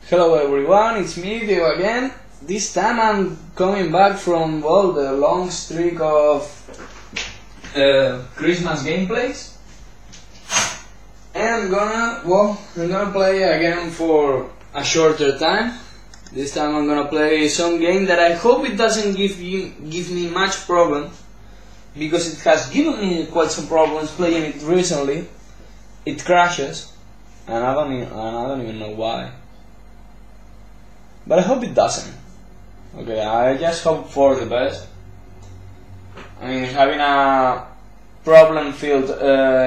Hello everyone, it's me, Diego again. This time I'm coming back from, well, the long streak of Christmas gameplays. And I'm gonna play again for a shorter time. This time I'm gonna play some game that I hope it doesn't give me much problem, because it has given me quite some problems playing it recently. It crashes, and I don't even know why. But I hope it doesn't. Okay, I just hope for the best. I mean, having a problem-filled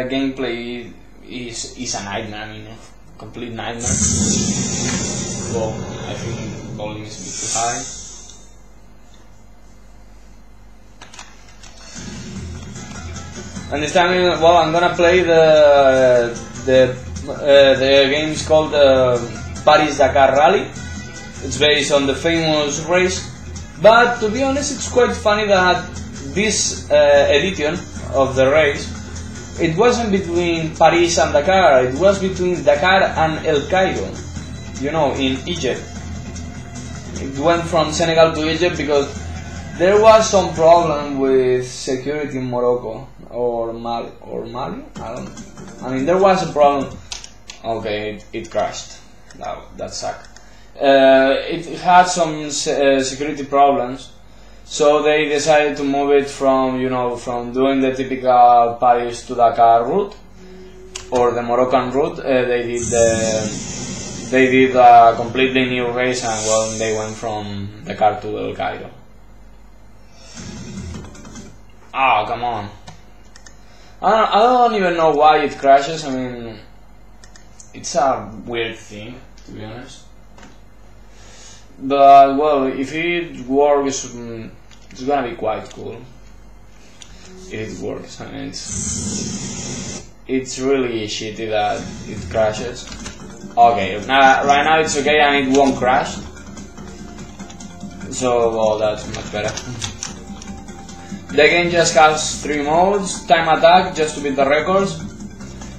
gameplay is a nightmare. I mean, a complete nightmare. Well, I think the volume is a bit too high. And this time, well, I'm gonna play the game is called Paris-Dakar Rally. It's based on the famous race, but to be honest, it's quite funny that this edition of the race, it wasn't between Paris and Dakar, it was between Dakar and El Cairo, you know, in Egypt. It went from Senegal to Egypt because there was some problem with security in Morocco or Mali. I mean, there was a problem. Okay, it crashed. That sucked. It had some security problems, so they decided to move it from doing the typical Paris to Dakar route or the Moroccan route. They did a completely new race, and well, they went from Dakar to El Cairo. Ah, come on! I don't even know why it crashes. I mean, it's a weird thing, to be honest. But well, if it works, it's gonna be quite cool. If it works, I mean, it's really shitty that it crashes. Okay, right now it's okay and it won't crash. So well, that's much better. The game just has 3 modes: time attack, just to beat the records;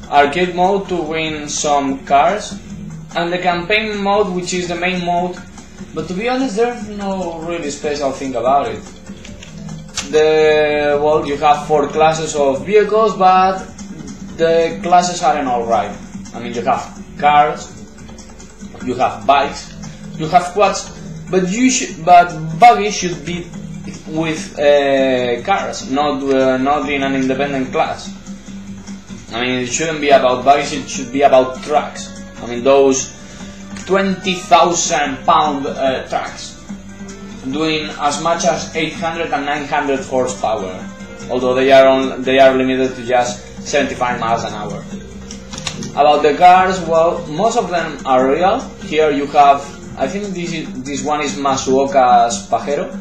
arcade mode to win some cars; and the campaign mode, which is the main mode. But to be honest, there's no really special thing about it. You have 4 classes of vehicles, but the classes aren't alright. I mean, you have cars, you have bikes, you have quads, but buggy should be with cars, not in an independent class. I mean, it shouldn't be about buggies; it should be about trucks. I mean, those 20,000 pound trucks doing as much as 800 and 900 horsepower, although they are limited to just 75 miles an hour. About the cars, well, most of them are real. Here you have, I think this one is Masuoka's Pajero.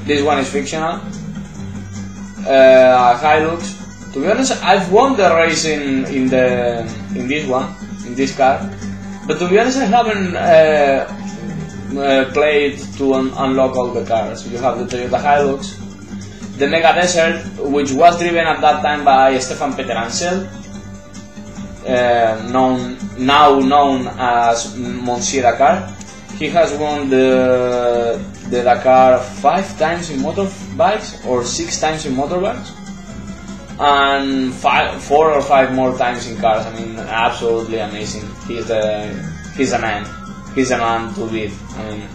This one is fictional. Hilux. To be honest, I've won the race in this car. But to be honest, I haven't played to unlock all the cars. You have the Toyota Hilux, the Mega Desert, which was driven at that time by Stefan Peter Ansel, now known as Monsieur Dakar. He has won the Dakar 5 times in motorbikes or 6 times in motorbikes, and 4 or 5 more times in cars. I mean, absolutely amazing. He's a man. He's a man to beat. I mean,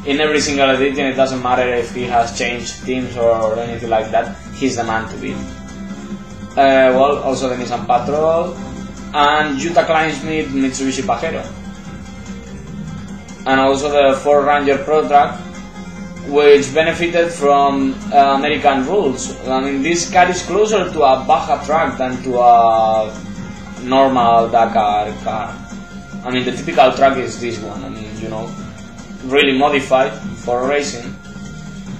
in every single edition, it doesn't matter if he has changed teams or anything like that. He's the man to beat. Well, also the Nissan Patrol and Jutta Kleinsmith Mitsubishi Pajero, and also the Ford Ranger Pro Truck, which benefited from American rules. I mean, this car is closer to a Baja truck than to a normal Dakar car. I mean, the typical truck is this one. I mean, really modified for racing,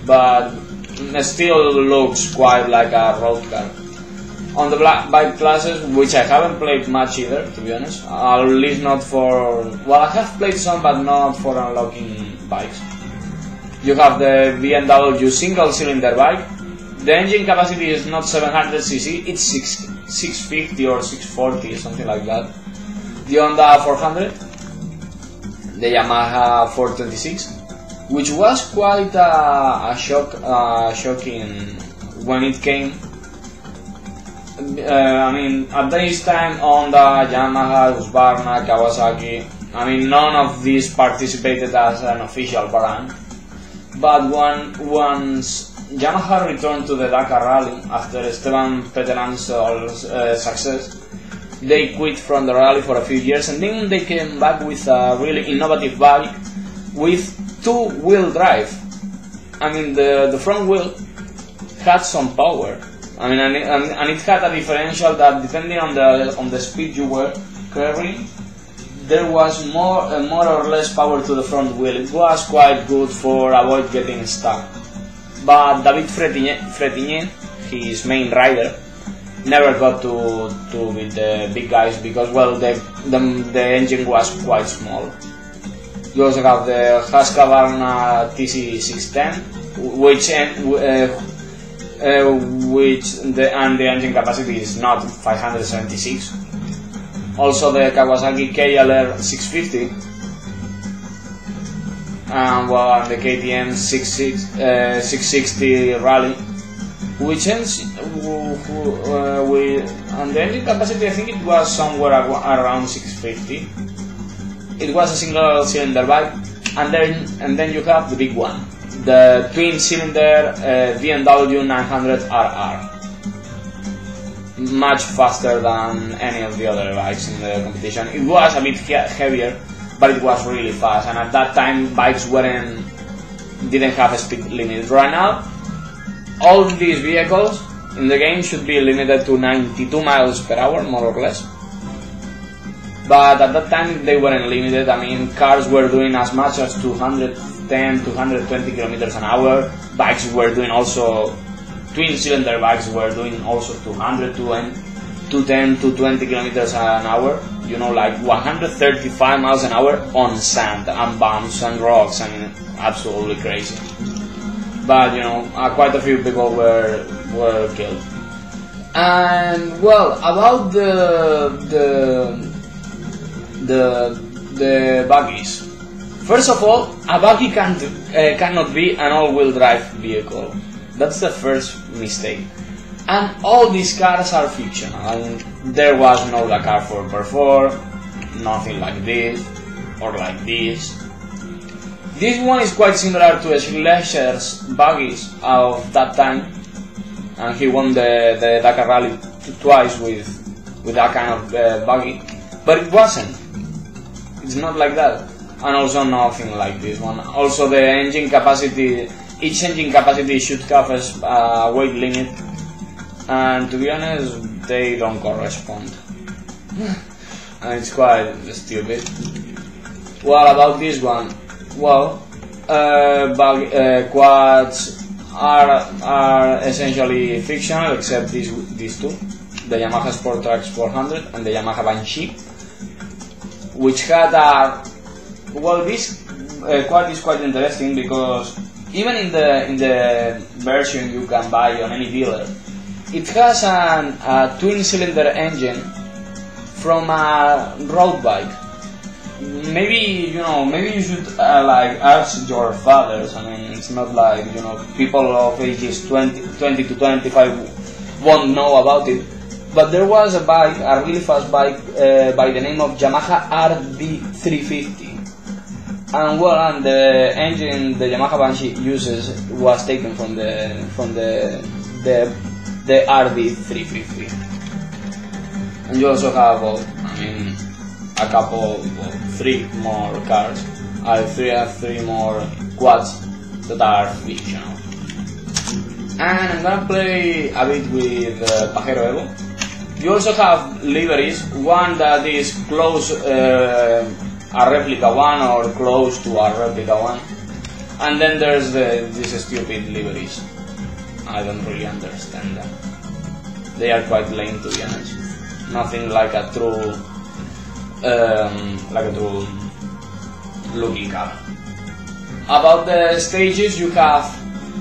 but it still looks quite like a road car. On the black bike classes, which I haven't played much either, to be honest, at least not for... Well, I have played some, but not for unlocking bikes. You have the BMW single-cylinder bike. The engine capacity is not 700cc, it's 650 or 640, something like that. The Honda 400, the Yamaha 426, which was quite a shocking when it came. I mean, at this time, Honda, Yamaha, Husqvarna, Kawasaki, I mean, none of these participated as an official brand. But once Yamaha returned to the Dakar Rally after Esteban Peteran's success, they quit from the rally for a few years, and then they came back with a really innovative bike with two-wheel drive. I mean, the front wheel had some power. I mean, and it had a differential that, depending on the speed you were carrying, there was more or less power to the front wheel. It was quite good for avoid getting stuck. But David Frétigné, his main rider, never got to with the big guys because, well, the engine was quite small. You also have the Husqvarna TC610, and the engine capacity is not 576. Also the Kawasaki KLR 650, and the KTM 660 Rally, which ends and the engine capacity, I think it was somewhere around 650. It was a single cylinder bike, and then you have the big one, the twin cylinder BMW 900RR. Much faster than any of the other bikes in the competition. It was a bit heavier, but it was really fast, and at that time bikes didn't have a speed limit. Right now, all these vehicles in the game should be limited to 92 miles per hour, more or less. But at that time they weren't limited. I mean, cars were doing as much as 210, 220 kilometers an hour. Bikes were doing also, twin cylinder bikes were doing also 200, 210, 220 kilometers an hour. You know, like 135 miles an hour on sand and bumps and rocks. I mean, absolutely crazy. But you know, quite a few people were killed. And well, about the buggies. First of all, a buggy cannot be an all-wheel drive vehicle. That's the first mistake. And all these cars are fictional. I mean, there was no Dakar 4x4, nothing like this or like this. This one is quite similar to Schlecher's buggies of that time, and he won the Dakar Rally twice with that kind of buggy, but it wasn't. It's not like that, and also nothing like this one. Also, the engine capacity, each engine capacity should have a weight limit, and to be honest, they don't correspond. And it's quite stupid. Well, about this one, well, quads are essentially fictional, except these two, the Yamaha Sport Trax 400 and the Yamaha Banshee, which had this quad is quite interesting because even in the version you can buy on any dealer, it has a twin cylinder engine from a road bike. Maybe you should ask your fathers. I mean, it's not like, people of ages 20 to 25 won't know about it. But there was a bike, a really fast bike by the name of Yamaha RD350, and the engine the Yamaha Banshee uses was taken from the RD350. And you also have, a couple, three more cars, three more quads that are fictional. And I'm gonna play a bit with Pajero Evo. You also have liveries, one that is close, a replica one or close to a replica one, and then there's these stupid liveries. I don't really understand them. They are quite lame, to be honest. Nothing like a true looking car. About the stages, you have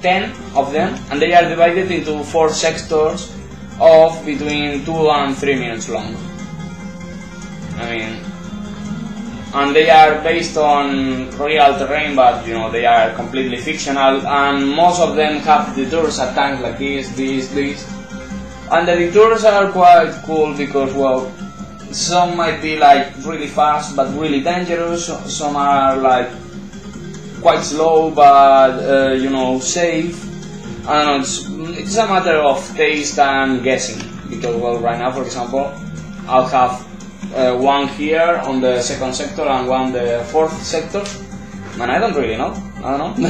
10 of them, and they are divided into 4 sectors of between 2 and 3 minutes long. I mean, and they are based on real terrain, but you know they are completely fictional, and most of them have detours at times like this, and the detours are quite cool because, well, some might be like really fast but really dangerous, some are like quite slow but you know, safe. I don't know, it's a matter of taste and guessing, because, well, right now, for example, I'll have one here on the second sector and one the fourth sector, and I don't really know. I don't know.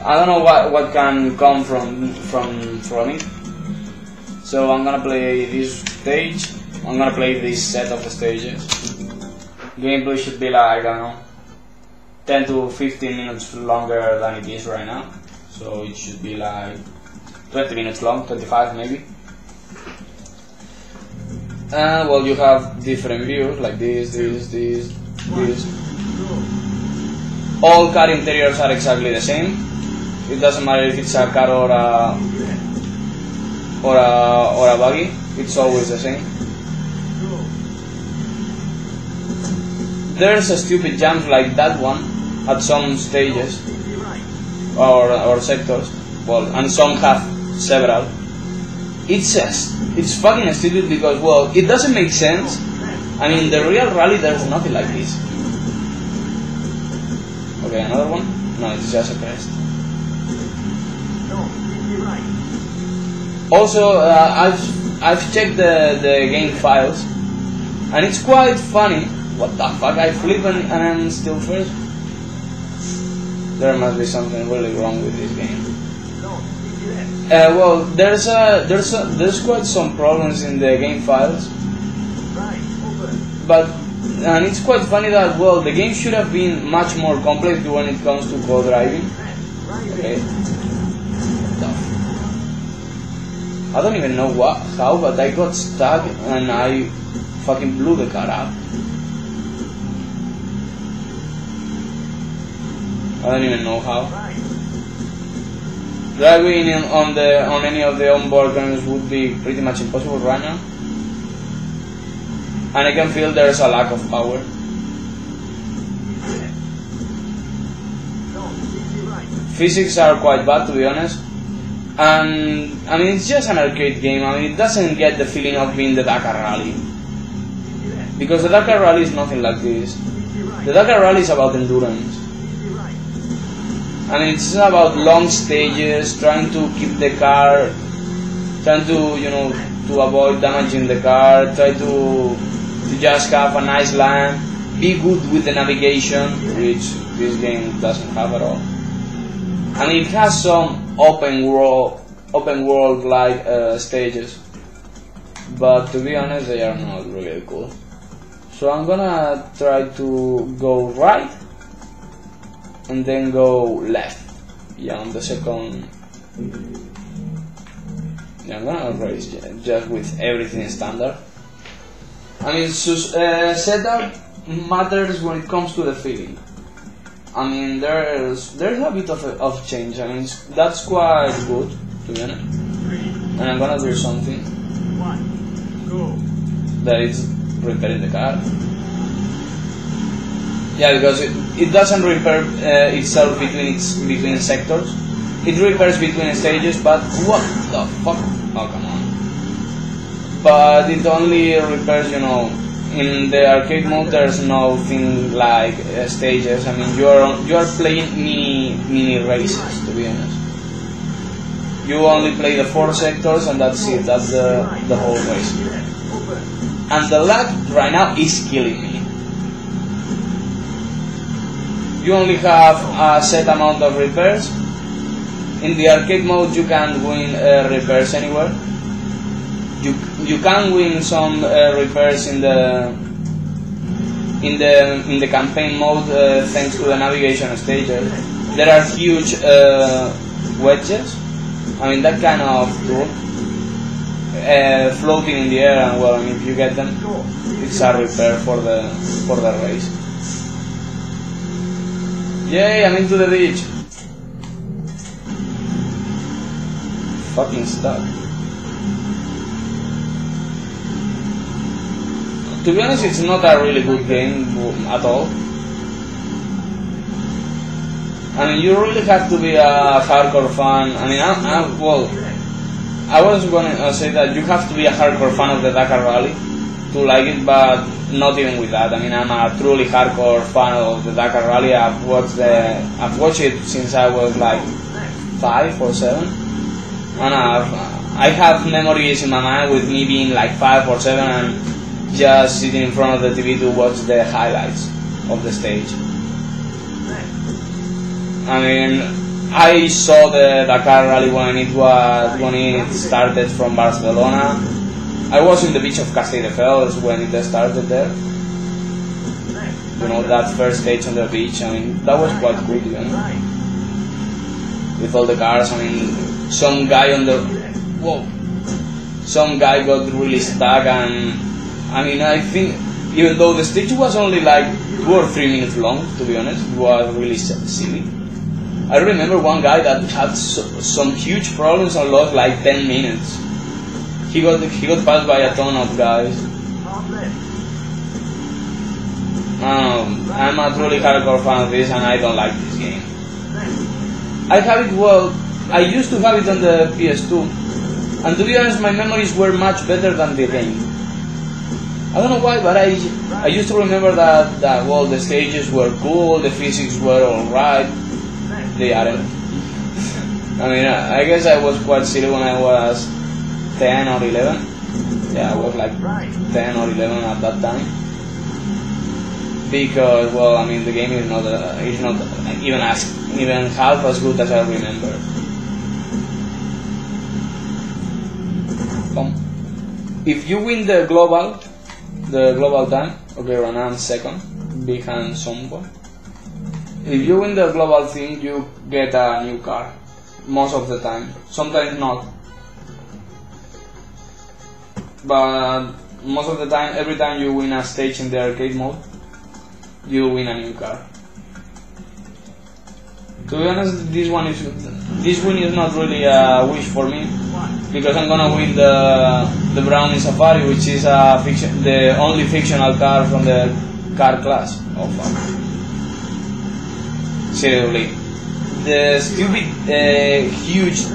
I don't know what can come from it. So I'm gonna play this stage. I'm gonna play this set of stages. Gameplay should be like, I don't know, 10 to 15 minutes longer than it is right now. So it should be like 20 minutes long, 25 maybe. And, well, you have different views like this. All car interiors are exactly the same. It doesn't matter if it's a car or a buggy. It's always the same. There's a stupid jump like that one at some stages or sectors. Well, and some have several. It's fucking stupid because, well, it doesn't make sense. I mean, the real rally, there's nothing like this. Okay, another one? No, it's just a crest. Also, I've checked the game files, and it's quite funny. What the fuck? I flip and I'm still first. There must be something really wrong with this game. Well, there's quite some problems in the game files, and it's quite funny that, well, the game should have been much more complex when it comes to co-driving. Okay. I don't even know how, but I got stuck and I fucking blew the car up. I don't even know how. Driving on any of the onboard games would be pretty much impossible right now. And I can feel there's a lack of power. Physics are quite bad, to be honest. And I mean, it's just an arcade game. I mean, it doesn't get the feeling of being the Dakar Rally, because the Dakar Rally is nothing like this. The Dakar Rally is about endurance. I mean, it's about long stages, trying to keep the car, trying to, you know, to avoid damaging the car, try to just have a nice land, be good with the navigation, which this game doesn't have at all. I mean, it has some open world like stages, but to be honest, they are not really cool. So I'm gonna try to go right and then go left. Yeah, on the second. Yeah, I'm gonna race just with everything standard. I mean, setup matters when it comes to the feeling. I mean, there's a bit of change. I mean, that's quite good, to be honest. And I'm gonna do something that is repairing the car. Yeah, because it doesn't repair itself between sectors. It repairs between stages, but what the fuck? Oh, come on. But it only repairs, you know, in the arcade mode there's nothing like stages. I mean, you're playing mini races, to be honest. You only play the 4 sectors and that's it, that's the whole race. And the lag right now is killing me. You only have a set amount of repairs. In the arcade mode you can win repairs anywhere. You can win some repairs in the campaign mode thanks to the navigation stages. There are huge wedges. I mean, that kind of tool floating in the air, and, well, I mean, if you get them, it's a repair for the race. Yay, I'm into the beach. Fucking stuck. To be honest, it's not a really good game at all. I mean, you really have to be a hardcore fan. I mean, I was going to say that you have to be a hardcore fan of the Dakar Rally to like it, but not even with that. I mean, I'm a truly hardcore fan of the Dakar Rally. I've watched it since I was like 5 or 7, and I have memories in my mind with me being like 5 or 7 and just sitting in front of the TV to watch the highlights of the stage. I mean, I saw the Dakar Rally when it started from Barcelona. I was in the beach of Castelldefels when it started there. You know, that first stage on the beach. I mean, that was quite cool, you know, with all the cars. I mean, some guy got really stuck, and I mean, I think even though the stage was only like 2 or 3 minutes long, to be honest, it was really silly. I remember one guy that had some huge problems and lost like 10 minutes. He got passed by a ton of guys. I'm a truly hardcore fan of this, and I don't like this game. I used to have it on the PS2, and to be honest, my memories were much better than the game. I don't know why, but I used to remember that the stages were cool, the physics were alright. They aren't. I mean, I guess I was quite silly when I was 10 or 11. Yeah, I was like 10 or 11 at that time. Because, well, I mean, the game is not even half as good as I remember. If you win the global time, okay, right now I'm second, behind someone. If you win the global thing, you get a new car. Most of the time. Sometimes not. But most of the time, every time you win a stage in the arcade mode, you win a new car. To be honest, this win is not really a wish for me, because I'm gonna win the Brownie Safari, which is the only fictional car from the car class. Oh fuck. Seriously, the stupid huge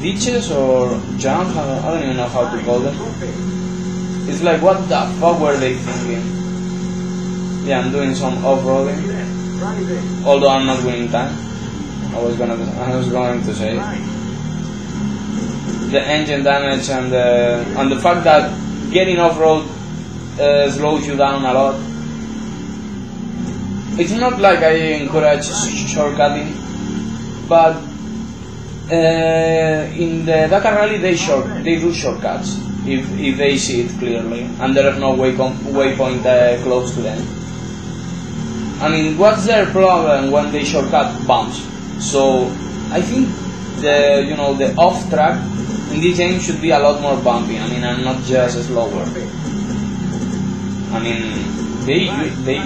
ditches or jumps, I don't even know how to call them. It's like, what the fuck were they thinking? Yeah, I'm doing some off-roading, although I'm not winning time. I was going to say the engine damage and the fact that getting off-road slows you down a lot. It's not like I encourage shortcutting, but in the Dakar Rally they do shortcuts if they see it clearly and there is no waypoint close to them. I mean, what's their problem when they shortcut bumps? So I think the off track in this game should be a lot more bumpy. I mean, and not just slower. I mean, they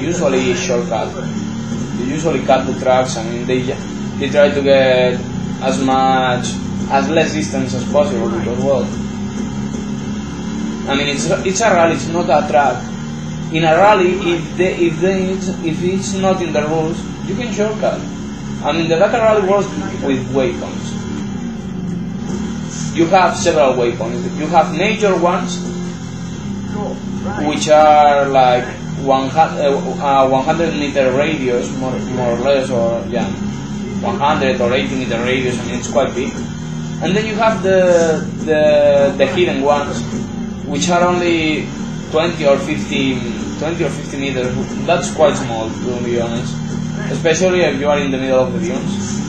usually shortcut. They usually cut the tracks. I mean, they try to get as less distance as possible, because, well, I mean, it's a rally. It's not a track. In a rally, if it's not in the rules, you can shortcut. I mean, the Dakar Rally works with waypoints. You have several waypoints. You have major ones, which are like 100 meter radius, more or less, or 100 or 80 meter radius. I mean, it's quite big. And then you have the hidden ones, which are only 20 or 50 meters. That's quite small, to be honest, especially if you are in the middle of the dunes.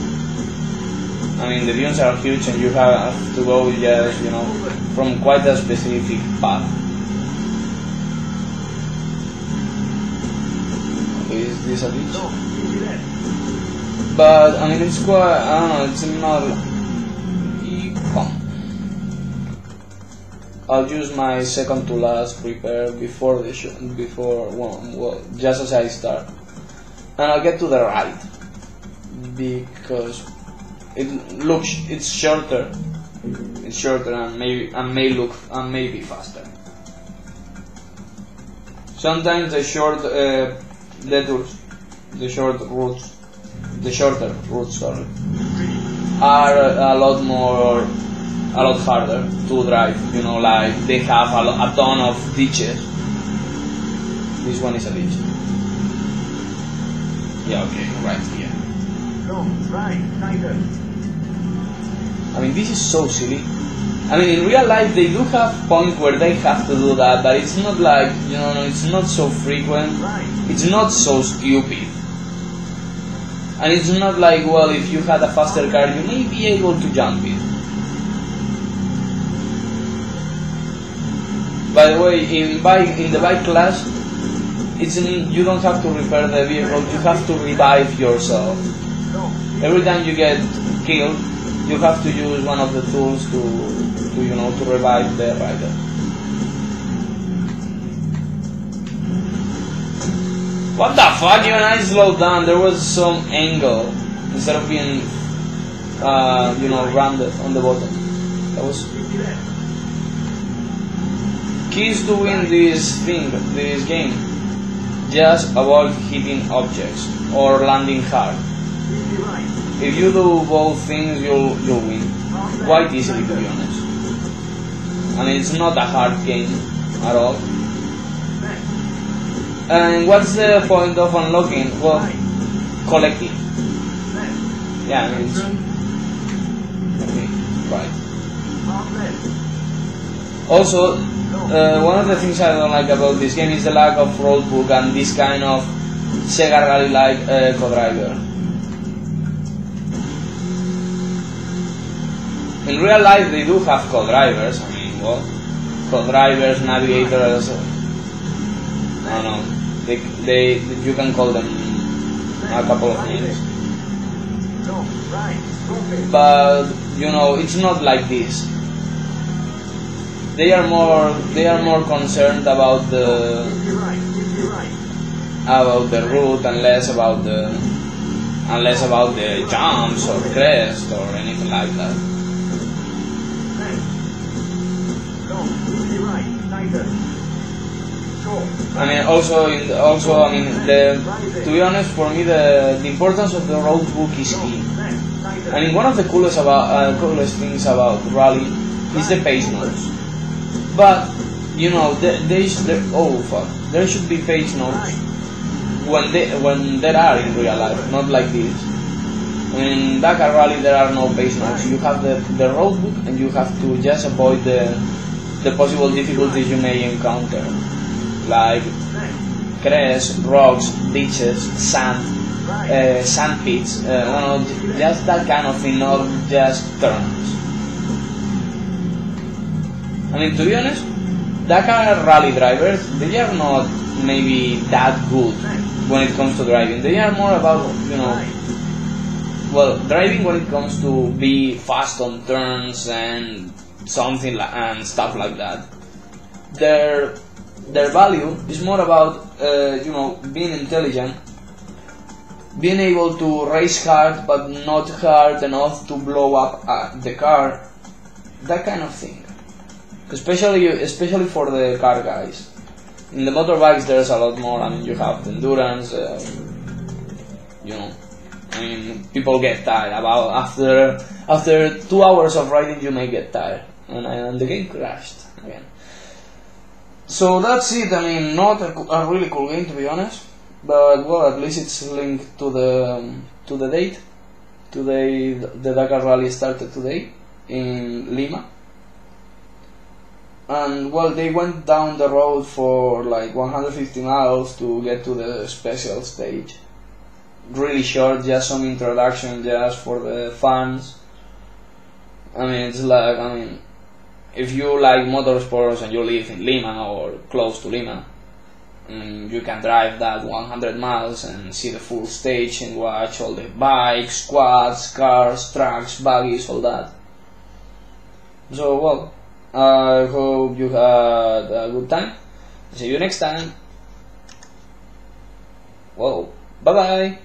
I mean, the dunes are huge, and you have to go just, from quite a specific path. Is this a beach? But I mean, it's quite, I don't know, it's not. I'll use my second to last prepare before the show, just as I start, and I'll get to the right because it's shorter. It's shorter and may be faster. Sometimes the detours, the shorter routes, sorry, are a lot harder to drive. You know, like they have a ton of ditches. This one is a ditch. Yeah, okay, right here. No, right, tighter. I mean, this is so silly. I mean, in real life they do have points where they have to do that, but it's not like, you know, it's not so frequent. It's not so stupid. And it's not like, well, if you had a faster car, you may be able to jump it. By the way, in the bike class, you don't have to repair the vehicle, you have to revive yourself. Every time you get killed, you have to use one of the tools to revive the rider. What the fuck? Even I slowed down. There was some angle instead of being, rounded on the bottom. That was keys to win this game. Just avoid hitting objects or landing hard. If you do both things, you'll win quite easily, to be honest. I mean, it's not a hard game at all. And what's the point of unlocking? Well, collecting. Yeah, I mean, okay, right. Also, one of the things I don't like about this game is the lack of roadbook and this kind of Sega Rally-like co-driver. In real life, they do have co-drivers. I mean, well, co-drivers, navigators. I don't know. You can call them a couple of names. But you know, it's not like this. They are more concerned about the route and less about the jumps or crest or anything like that. I mean, to be honest, for me, the importance of the road book is key. I mean, one of the coolest things about Rally is the pace notes. But you know, there should be pace notes when there are in real life, not like this. In Dakar Rally, there are no pace notes. You have the road book, and you have to just avoid the possible difficulties you may encounter, like crests, rocks, ditches, sand pits, just that kind of thing, not just turns. I mean, to be honest, Dakar Rally drivers, they are not maybe that good when it comes to driving. They are more about, driving when it comes to be fast on turns and and stuff like that. Their value is more about being intelligent, being able to race hard but not hard enough to blow up the car, that kind of thing. Especially for the car guys. In the motorbikes, there's a lot more. I mean, you have the endurance. People get tired. After 2 hours of riding, you may get tired, and the game crashed again. So that's it. I mean, not a really cool game, to be honest, but well, at least it's linked to the date. Today, the Dakar Rally started today in Lima, and well, they went down the road for like 150 miles to get to the special stage. Really short, just some introduction, just for the fans. I mean, it's like, if you like motorsports and you live in Lima or close to Lima, you can drive that 100 miles and see the full stage and watch all the bikes, quads, cars, trucks, buggies, all that. So, well, I hope you had a good time. See you next time. Well, bye bye.